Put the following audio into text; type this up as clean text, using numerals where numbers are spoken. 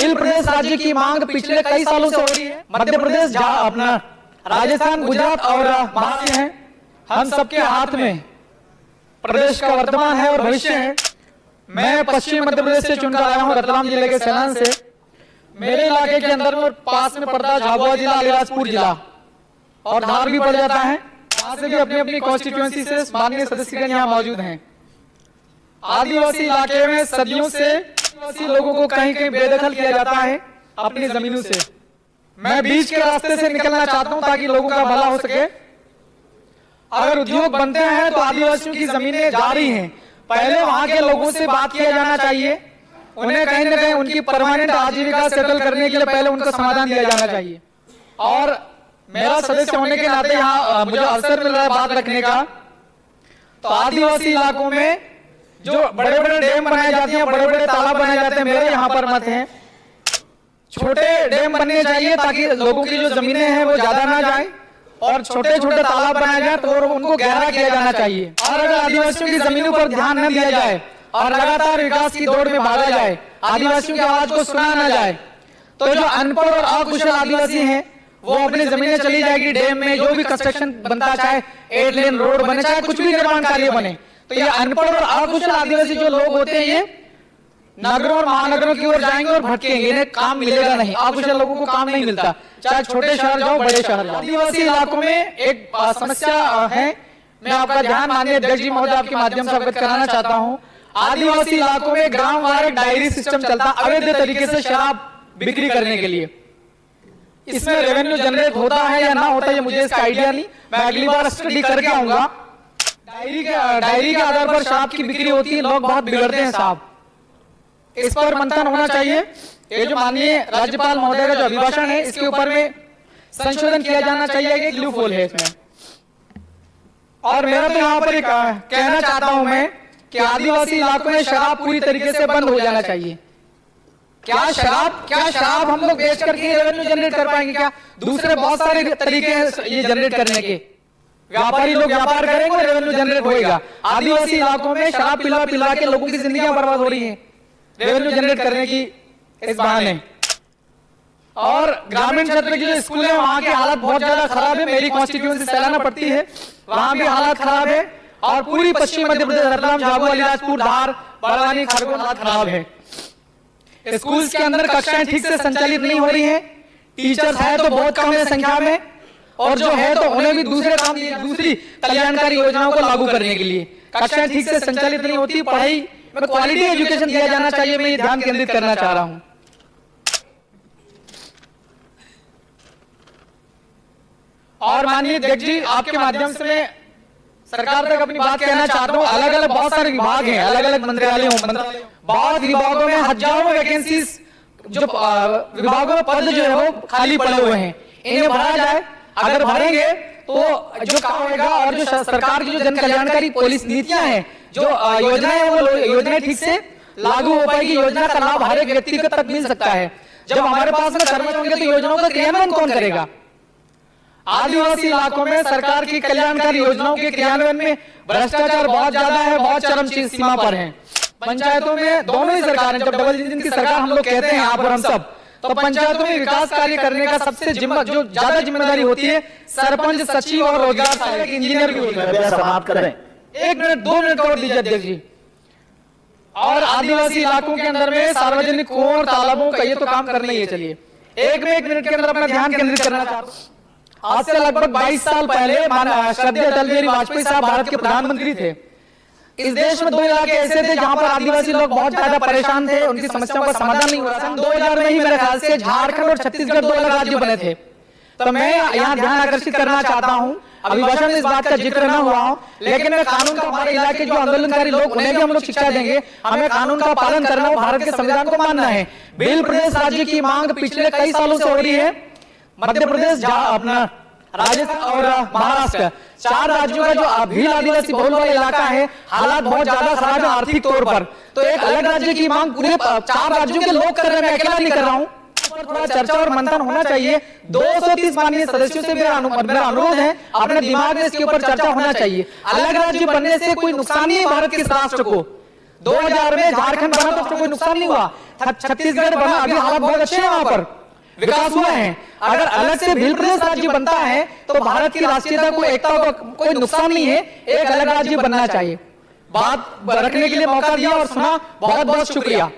Bill प्रदेश राज्य की मांग पिछले कई सालों से हो रही है। मध्य प्रदेश, अपना राजस्थान, गुजरात और महाराष्ट्र है। हम सबके हाथ में प्रदेश का वर्तमान है और भविष्य है। मैं पश्चिम मध्य प्रदेश से चुनकर आया हूं, रतलाम जिले के सैलान से। मेरे इलाके के अंदर में पास में पड़ता है झाबुआ जिला, अलीराजपुर जिला और धार भी पड़ जाता है। वहां से भी अपनी अपनी कॉन्स्टिट्यूएंसी से माननीय सदस्यगण यहाँ मौजूद हैं। आदिवासी इलाके में सदियों से आदिवासी लोगों को कहीं कहीं बेदखल किया जाता है अपनी जमीनों से। मैं बीच के रास्ते से निकलना चाहता हूं ताकि लोगों का भला हो सके। अगर उद्योग बनते हैं तो आदिवासियों की जमीनें जारी हैं, पहले वहां के लोगों से बात किया जाना चाहिए। उन्हें कहीं ना कहीं उनकी परमानेंट आजीविका सेटल करने के लिए पहले उनका समाधान दिया जाना चाहिए। और मेरा सदस्य होने के नाते यहाँ मुझे अवसर मिल रहा है बात रखने का। तो आदिवासी इलाकों में जो बड़े बड़े डैम बनाए जाते हैं, बड़े बड़े तालाब बनाए जाते हैं, मेरे यहाँ पर मत हैं। छोटे डैम बनने चाहिए ताकि लोगों की जो जमीनें हैं वो ज्यादा ना जाए और छोटे छोटे तालाब बनाए जाए तो उनको गहरा किया जाना चाहिए। और अगर आदिवासियों की जमीनों पर ध्यान न दिया जाए और लगातार विकास की दौड़ में भागा जाए, आदिवासियों की आवाज को सुना ना जाए, तो जो अनपढ़ और अकुशल आदिवासी हैं वो अपनी जमीनें चली जाएगी डैम में। जो भी कंस्ट्रक्शन बनता, चाहे 8 लेन रोड बने, चाहे कुछ भी निर्माण कार्य बने, तो ये अनपढ़ और अकुशल आदिवासी जो लोग होते हैं ये नगरों और महानगरों की ओर जाएंगे और भटकेंगे। इन्हें काम मिलेगा नहीं, अकुशल लोगों को काम नहीं मिलता, चाहे छोटे शहर जाओ, बड़े शहर जाओ। आदिवासी इलाकों में एक समस्या है, मैं आपका ध्यान माननीय अध्यक्ष जी महोदय आपके माध्यम से अवगत कराना चाहता हूँ। आदिवासी इलाकों में ग्राम वार एक डायरी सिस्टम चलता है अवैध तरीके से शराब बिक्री करने के लिए। इसमें रेवेन्यू जनरेट होता है या ना होता है ये मुझे इसका आइडिया नहीं, मैं अगली बार स्टडी करके आऊंगा। डायरी के आधार पर शराब की बिक्री होती है, लोग बहुत बिगड़ते हैं साहब। इस पर मंथन होना चाहिए। ये जो माननीय राज्यपाल महोदय का जो अभिभाषण है इसके ऊपर में संशोधन किया जाना चाहिए। एक लूपहोल है इसमें। और मेरा तो यहाँ पर कहना चाहता हूं मैं कि आदिवासी इलाकों में शराब पूरी तरीके से बंद हो जाना चाहिए। क्या शराब हम लोग बेच करके रेवेन्यू जनरेट कर पाएंगे क्या? दूसरे बहुत सारे तरीके हैं ये जनरेट करने के। व्यापारी लोग व्यापार करेंगे, रेवेन्यू जनरेट होगा। आदिवासी इलाकों में शराब पिला के लोगों की जिंदगियां बर्बाद हो रही हैं रेवेन्यू जनरेट करने की इस बहाने। और ग्रामीण क्षेत्र की जो स्कूल है वहां की हालत बहुत ज्यादा खराब है। मेरी कॉन्स्टिट्यूएंसी सैलाना पड़ती है, वहां भी हालत खराब है। और पूरी पश्चिम मध्य प्रदेश, रतलाम, झाबुआ, अलीराजपुर, धार, बड़वानी, खरगोन हालत खराब है। स्कूल्स के अंदर कक्षाएं ठीक से संचालित नहीं हो रही हैं। टीचर्स है तो बहुत कम है संख्या में, और जो है तो उन्हें भी दूसरे काम, दूसरी कल्याणकारी योजनाओं को लागू करने के लिए कक्षाएं ठीक से संचालित नहीं होती। पढ़ाई में क्वालिटी एजुकेशन दिया जाना चाहिए, मैं ये ध्यान केंद्रित करना चाह रहा हूं। और माननीय अध्यक्ष जी आपके माध्यम से मैं सरकार तक अपनी बात कहना चाहता हूं। अलग अलग बहुत सारे विभाग हैं, अलग अलग मंत्रालय, बहुत विभागों में हजारों वैकेंसीज, जो विभागों में पद जो है वो खाली पड़े हुए हैं, इन्हें भरा जाए। अगर भरेंगे तो जो काम होगा और जो सरकार की जो जन कल्याणकारी पॉलिसी नीतियां हैं, जो योजनाएं, वो योजनाएं ठीक से लागू हो पाएगी। योजना का लाभ हर एक व्यक्ति को तक मिल सकता है। जब हमारे पास में कर्मचारी होंगे तो योजनाओं का क्रियान्वयन कौन करेगा? आदिवासी इलाकों में सरकार की कल्याणकारी योजनाओं के क्रियान्वयन में भ्रष्टाचार बहुत ज्यादा है, बहुत चरम सीमा पर है। पंचायतों में दोनों ही सरकार, जब डबल इंजन की सरकार हम लोग कहते हैं यहाँ पर हम सब, तो पंचायतों में विकास कार्य करने का सबसे जो ज्यादा जिम्मेदारी होती है सरपंच, सचिव और रोजगार सहायक इंजीनियर की होती है। समाप्त करें। 1 मिनट 2 मिनट और दीजिए अध्यक्ष जी। और आदिवासी इलाकों के अंदर में सार्वजनिक कुओं और तालाबों का ये तो काम करना ही है। चलिए 1 मिनट के अंदर अपना ध्यान केंद्रित करना चाहता हूँ। आज से लगभग 22 साल पहले श्रद्धेय अटल बिहारी वाजपेयी साहब भारत के प्रधानमंत्री थे। इस देश में 2 इलाके ऐसे थे जहां पर आदिवासी लोग बहुत ज्यादा परेशान थे, उनकी समस्याओं का समाधान नहीं हो रहा था। 2000 में ही मेरे ख्याल से झारखंड और छत्तीसगढ़ 2 अलग राज्य बने थे। तो मैं यहाँ ध्यान आकर्षित करना चाहता हूँ, अभिभाषण में इस बात का जिक्र न हुआ हो, लेकिन मैं कानून का, हमारे इलाके जो आंदोलनकारी लोग उन्हें भी हम लोग शिक्षा देंगे। हमें कानून का पालन करना हो, भारत के संविधान को मानना है। बिल प्रदेश राज्य की मांग पिछले कई सालों से हो रही है। मध्य प्रदेश, अपना राजस्थान और महाराष्ट्र, 4 राज्यों का जो भील आदिवासी बहुल वाला इलाका है, हालात बहुत ज्यादा खराब है आर्थिक तौर पर। तो एक अलग राज्य की मांग पूरे 4 राज्यों के लोग कर रहे हैं, मैं अकेला नहीं कर रहा हूँ। थोड़ा चर्चा और मंथन होना चाहिए। 230 माननीय सदस्यों से मेरा अनुरोध है, अपने दिमाग में इसके ऊपर चर्चा होना चाहिए। अलग राज्य बनने से कोई नुकसान नहीं है भारत के राष्ट्र को। 2000 में झारखंड बना तो उसको कोई नुकसान नहीं हुआ। छत्तीसगढ़ बना, अभी हालात बहुत अच्छे हैं, वहां पर विकास हुआ है। अगर अलग से भिल प्रदेश राज्य बनता है तो भारत की राष्ट्रीयता को, एकता को कोई नुकसान नहीं है, एक अलग राज्य बनना चाहिए। बात रखने के लिए मौका दिया और सुना, बहुत बहुत शुक्रिया।